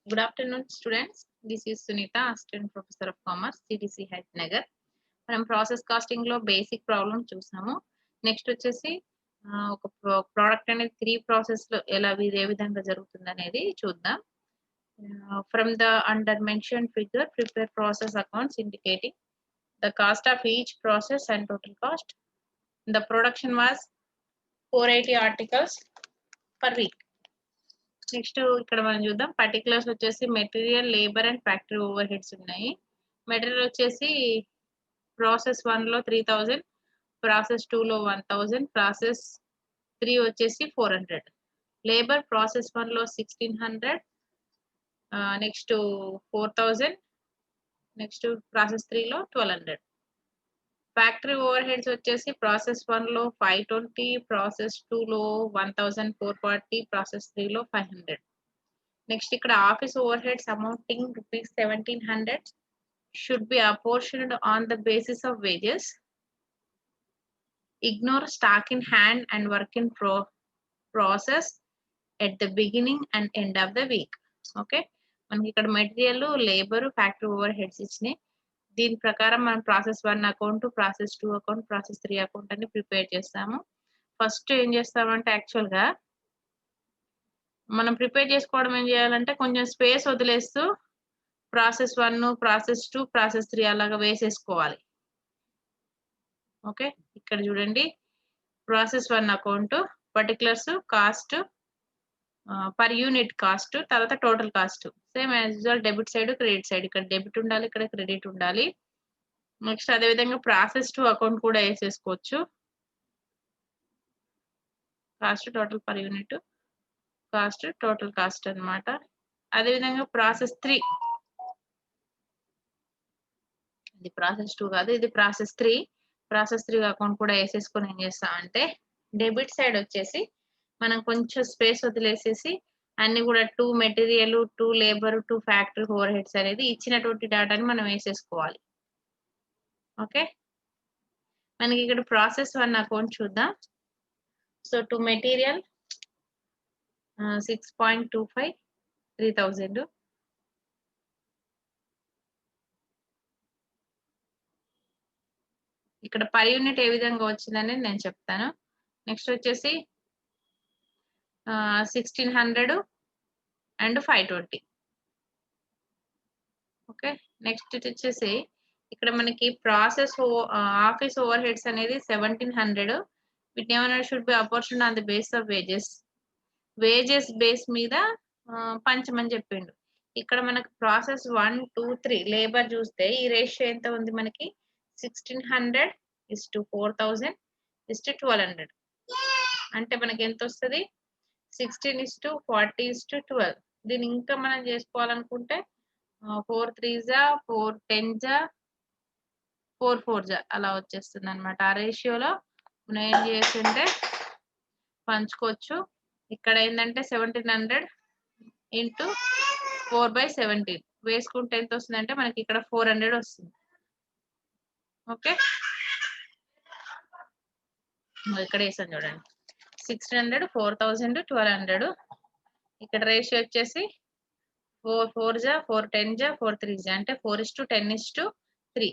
Good afternoon, students. This is Sunita, Assistant Professor of Commerce, CDC Health Nagar. మనం process casting లో basic problem చూసాము. Next వచ్చేసి ఒక product అనేది 3 process లో ఏ విధంగా జరుగుతుంది అనేది చూద్దాం. From the under mention figure prepare process accounts indicating the cost of each process and total cost. The production was 480 articles per week. Next ఇక్కడ మనం చూద్దాం. పర్టికులర్స్ వచ్చేసి material, labour and factory over heads ఉన్నాయి. Material వచ్చేసి process 1 లో 3000, process 2 లో 1000, process 3 వచ్చేసి 400. Labour process 1 లో 1600, నెక్స్ట్ 4000, నెక్స్ట్ ప్రాసెస్ 3 లో 1200. ఫ్యాక్టరీ ఓవర్ హెడ్స్ వచ్చేసి ప్రాసెస్ 1 లో 520, ప్రాసెస్ 2 లో 1440, ప్రాసెస్ 3 లో 500. నెక్స్ట్ ఇక్కడ office over heads amounting rupees 1700 should be apportioned on the basis of wages. Ignore stock in hand and work in process at the beginning and end of the week. Okay, మనకి ఇక్కడ material, labour, factory over heads ఇచ్చినాయి. దీని ప్రకారం మనం process 1 account, process 2 account, process 3 account అని prepare చేస్తాము. First ఏం చేస్తామంటే యాక్చువల్ గా మనం ప్రిపేర్ చేసుకోవడం ఏం చేయాలంటే కొంచెం స్పేస్ వదిలేస్తూ ప్రాసెస్ 1, ప్రాసెస్ 2, ప్రాసెస్ 3 అలాగా వేసేసుకోవాలి. ఓకే, ఇక్కడ చూడండి. Process 1 account, particulars, cost, per unit cost, తర్వాత total cost. Same as usual debit side, credit side. ఇక్కడ డెబిట్ ఉండాలి, ఇక్కడ క్రెడిట్ ఉండాలి. నెక్స్ట్ అదే విధంగా ప్రాసెస్ 2 అకౌంట్ కూడా వేసేసుకోవచ్చు. Cost, total per unit cost, total cost అన్నమాట. అదే విధంగా ప్రాసెస్ 3, ఇది ప్రాసెస్ 2 కాదు, ఇది ప్రాసెస్ 3. ప్రాసెస్ 3 అకౌంట్ కూడా వేసేసుకొని ఏం చేస్తామంటే డెబిట్ సైడ్ వచ్చేసి మనం కొంచెం స్పేస్ వదిలేసేసి అన్ని కూడా 2 material, 2 labour, 2 factory over heads అనేది ఇచ్చినటువంటి డేటాని మనం వేసేసుకోవాలి. ఓకే, మనకి ఇక్కడ ప్రాసెస్ 1 అకౌంట్ చూద్దాం. So 2 material 6.25 3000. ఇక్కడ పర్ యూనిట్ ఏ విధంగా వచ్చిందని నేను చెప్తాను. నెక్స్ట్ వచ్చేసి 1600 అండ్ 520. ఓకే, నెక్స్ట్ వచ్చేసి ఇక్కడ మనకి ప్రాసెస్ ఆఫీస్ ఓవర్ హెడ్స్ అనేది 1700. వీటిని ఏమైనా should be apportioned on the base of wages base మీద పంచమని చెప్పిండు. ఇక్కడ మనకి ప్రాసెస్ 1, 2, 3 లేబర్ చూస్తే ఈ రేషియో ఎంత ఉంది మనకి 1600:4000:1200. అంటే మనకి ఎంత వస్తుంది 16:40:12. దీన్ని ఇంకా మనం చేసుకోవాలనుకుంటే 4 3s 4 10s 4 4s అలా వచ్చేస్తుంది అనమాట. ఆ రేషియోలో మనం ఏం చేస్తుంటే పంచుకోవచ్చు. ఇక్కడ ఏంటంటే 1700 ఇంటూ 4/17 వేసుకుంటే ఎంత వస్తుంది అంటే మనకి ఇక్కడ 400 వస్తుంది. ఓకే, ఇక్కడ వేసాను చూడండి 1600 4000 1200. ఇక్కడ రేషియో వచ్చేసి 4 4s 4 10s 4 3s అంటే 4:10:3.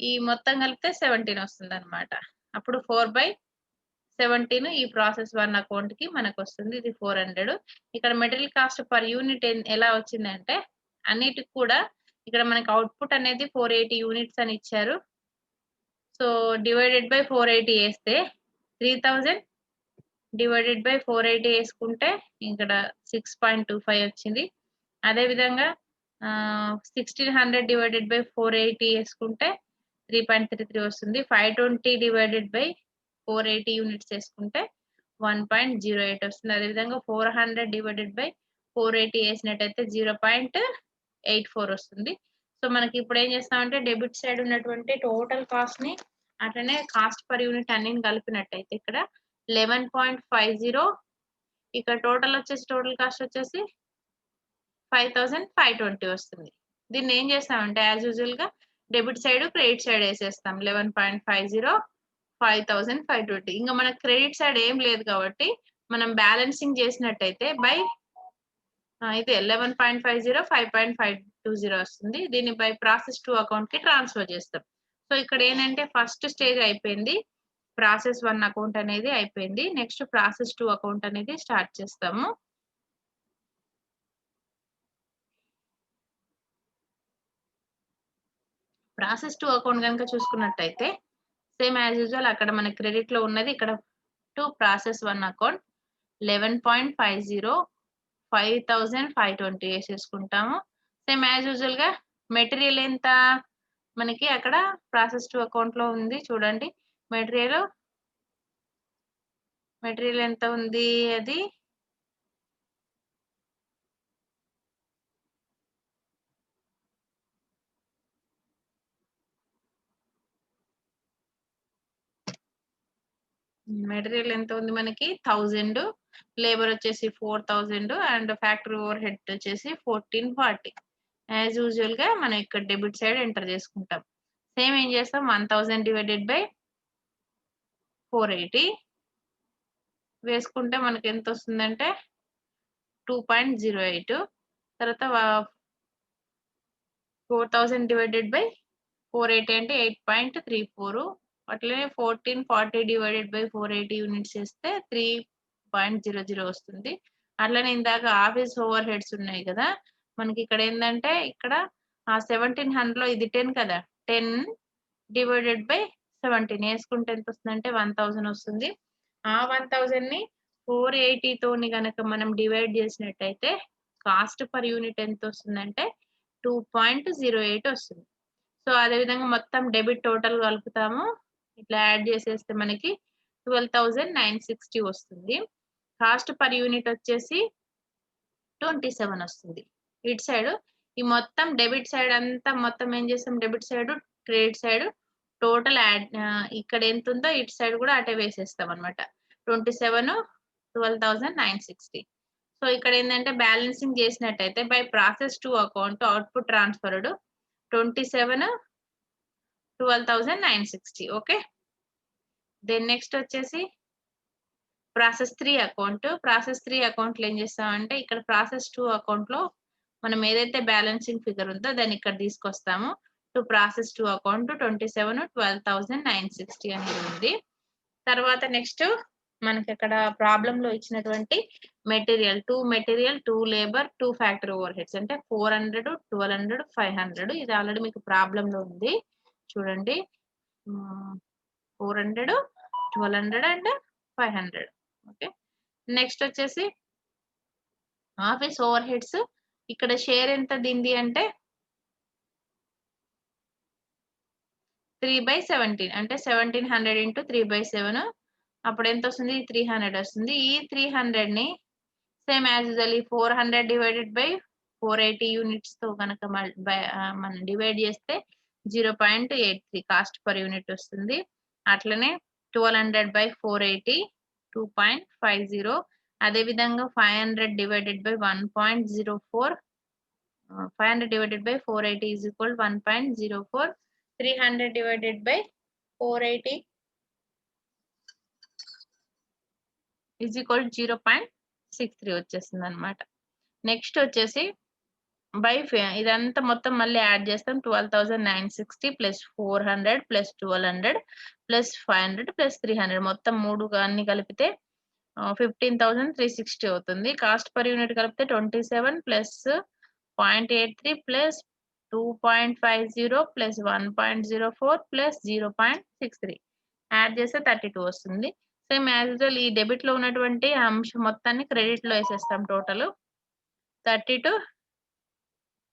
ఈ మొత్తం కలిపితే 17 వస్తుంది అనమాట. అప్పుడు 4/17 ఈ ప్రాసెస్ 1 అకౌంట్ కి మనకు వస్తుంది. ఇది 400. ఇక్కడ మెటీరియల్ కాస్ట్ పర్ యూనిట్ ఎలా వచ్చిందంటే అన్నిటికి కూడా ఇక్కడ మనకి అవుట్పుట్ అనేది 480 యూనిట్స్ అని ఇచ్చారు. సో డివైడెడ్ బై 480 వేస్తే 3000 డివైడెడ్ బై 480 వేసుకుంటే ఇక్కడ 6.25 వచ్చింది. అదే విధంగా 1600 డివైడెడ్ బై 480 వేసుకుంటే 3.33 వస్తుంది. 520 డివైడెడ్ బై 480 యూనిట్స్ వేసుకుంటే 1.08 వస్తుంది. అదేవిధంగా 400 డివైడెడ్ బై 480 వేసినట్టయితే 0.84 వస్తుంది. సో మనకి ఇప్పుడు ఏం చేస్తామంటే డెబిట్ సైడ్ ఉన్నటువంటి టోటల్ కాస్ట్ ని అట్లనే కాస్ట్ పర్ యూనిట్ అన్ని కలిపినట్టయితే ఇక్కడ 11.50, ఇక్కడ టోటల్ కాస్ట్ వచ్చేసి 5520 వస్తుంది. దీన్ని ఏం చేస్తామంటే యాజ్ యూజువల్ గా డెబిట్ సైడ్ క్రెడిట్ సైడ్ వేసేస్తాం. 11.50 5520. ఇంకా మనకు క్రెడిట్ సైడ్ ఏం లేదు కాబట్టి మనం బ్యాలెన్సింగ్ చేసినట్టయితే బై ఇది 11.50 5.520 వస్తుంది. దీన్ని బై ప్రాసెస్ 2 అకౌంట్ కి ట్రాన్స్ఫర్ చేస్తాం. సో ఇక్కడ ఏంటంటే ఫస్ట్ స్టేజ్ అయిపోయింది. ప్రాసెస్ 1 అకౌంట్ అనేది అయిపోయింది. నెక్స్ట్ ప్రాసెస్ 2 అకౌంట్ అనేది స్టార్ట్ చేస్తాము. ప్రాసెస్ 2 అకౌంట్ కనుక చూసుకున్నట్టయితే సేమ్ యాజ్ యూజువల్ అక్కడ మన క్రెడిట్ లో ఉన్నది ఇక్కడ టు ప్రాసెస్ 1 అకౌంట్ 11.50 5,520 వేసేసుకుంటాము. సేమ్ యాజ్ యూజువల్ గా మెటీరియల్ ఎంత మనకి అక్కడ ప్రాసెస్ 2 అకౌంట్ లో ఉంది చూడండి. మెటీరియల్ ఎంత ఉంది అది మెటీరియల్ ఎంత ఉంది మనకి 1000, లేబర్ వచ్చేసి 4000 అండ్ ఫ్యాక్టరీ ఓవర్ హెడ్ వచ్చేసి 1440. యాజ్ యూజువల్ గా మనం ఇక్కడ డెబిట్ సైడ్ ఎంటర్ చేసుకుంటాం. సేమ్ ఏం చేస్తాం 1000 డివైడెడ్ బై 480 వేసుకుంటే మనకి ఎంత వస్తుందంటే 2.08. తర్వాత 4000 డివైడెడ్ బై 480 అంటే 8.34. అట్లనే 1440 డివైడెడ్ బై 480 యూనిట్స్ చేస్తే 3.00 వస్తుంది. అట్లనే ఇందాక ఆఫీస్ ఓవర్ హెడ్స్ ఉన్నాయి కదా మనకి ఇక్కడ ఏంటంటే ఇక్కడ ఆ 1700 లో ఇది 10 కదా 10 డివైడెడ్ బై 17 వేసుకుంటే ఎంత వస్తుందంటే 1000 వస్తుంది. ఆ 1000 ని 480 తోని గనక మనం డివైడ్ చేసినట్టయితే కాస్ట్ పర్ యూనిట్ ఎంత వస్తుందంటే 2.08 వస్తుంది. సో అదే విధంగా మొత్తం డెబిట్ టోటల్ కలుపుతాము. ఇట్లా యాడ్ చేసేస్తే మనకి 12,960 వస్తుంది. కాస్ట్ పర్ యూనిట్ వచ్చేసి 27 వస్తుంది. ఇటు సైడ్ ఈ మొత్తం డెబిట్ సైడ్ అంతా మొత్తం ఏం చేస్తాం debit side credit side total add ఇక్కడ ఎంత ఉందో ఇటు సైడ్ కూడా అటే వేసేస్తాం అనమాట. 27 12,960. సో ఇక్కడ ఏంటంటే బ్యాలెన్సింగ్ చేసినట్టయితే by process 2 account output transferred 27 12,960. Okay. Then next వచ్చేసి ప్రాసెస్ 3 అకౌంట్. ప్రాసెస్ 3 అకౌంట్ లో ఏం చేస్తామంటే ఇక్కడ ప్రాసెస్ 2 అకౌంట్ లో మనం ఏదైతే బ్యాలెన్సింగ్ ఫిగర్ ఉందో దాన్ని ఇక్కడ తీసుకొస్తాము. టు ప్రాసెస్ 2 అకౌంట్ 27 12,960 అనేది ఉంది. తర్వాత నెక్స్ట్ మనకి అక్కడ ప్రాబ్లం లో ఇచ్చినటువంటి material 2 labour 2 factory over heads అంటే 400 1200 500 ఇది ఆల్రెడీ మీకు ప్రాబ్లం లో ఉంది చూడండి. 400 1200 అండ్ 500. ఓకే. నెక్స్ట్ వచ్చేసి ఆఫీస్ ఓవర్ హెడ్స్ ఇక్కడ షేర్ ఎంత దీనిది అంటే 3/17 అంటే 1700 ఇంటూ 3/7 అప్పుడు ఎంత వస్తుంది 300 వస్తుంది. ఈ 300 ని same as usual 400 divided by 480 units తో కనుక మనం డివైడ్ చేస్తే 0.83 కాస్ట్ పర్ యూనిట్ వస్తుంది. అట్లనే 1200 బై 480 2.50. అదే విధంగా 500 divided by 1.04 500 divided by 480 is equal 1.04. 300 divided by 480 is equal 0.63 వచ్చేస్తుంది అనమాట. నెక్స్ట్ వచ్చేసి బై ఇదంతా మొత్తం మళ్ళీ యాడ్ చేస్తాం 12,960 ప్లస్ 400 ప్లస్ 1200 ప్లస్ 500 ప్లస్ 300 మొత్తం మూడు అన్ని కలిపితే 15,360 అవుతుంది. కాస్ట్ పర్ యూనిట్ కలిపితే 27 plus 0.83 plus 2.50 plus 1.04 plus 0.63 add చేస్తే 32 వస్తుంది. సేమ్ యాజ్ యూజువల్ ఈ డెబిట్ లో ఉన్నటువంటి అంశం మొత్తాన్ని క్రెడిట్ లో వేసేస్తాం. టోటల్ 32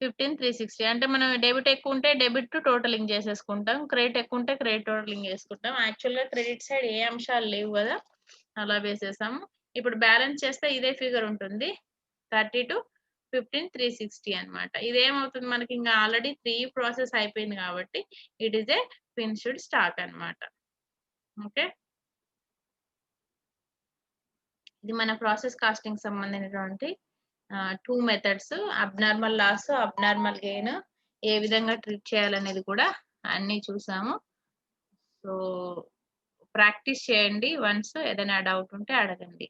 15,360 అంటే మనం డెబిట్ ఎక్కువ ఉంటే డెబిట్ టోటలింగ్ చేసేసుకుంటాం. క్రెడిట్ ఎక్కువ ఉంటే క్రెడిట్ టోటలింగ్ చేసుకుంటాం. యాక్చువల్ గా క్రెడిట్ సైడ్ ఏ అంశాలు లేవు కదా అలా వేసేసాము. ఇప్పుడు బ్యాలెన్స్ చేస్తే ఇదే ఫిగర్ ఉంటుంది 32 15,360 అనమాట. ఇదేమవుతుంది మనకి ఇంకా ఆల్రెడీ 3 ప్రాసెస్ అయిపోయింది కాబట్టి it is a finished stock అనమాట. ఓకే. ఇది మన ప్రాసెస్ కాస్టింగ్ సంబంధించినటువంటి 2 methods. Abnormal loss abnormal gain ఏ విధంగా ట్రీట్ చేయాలనేది కూడా అన్ని చూసాము. సో ప్రాక్టీస్ చేయండి. వన్స్ ఏదైనా డౌట్ ఉంటే అడగండి.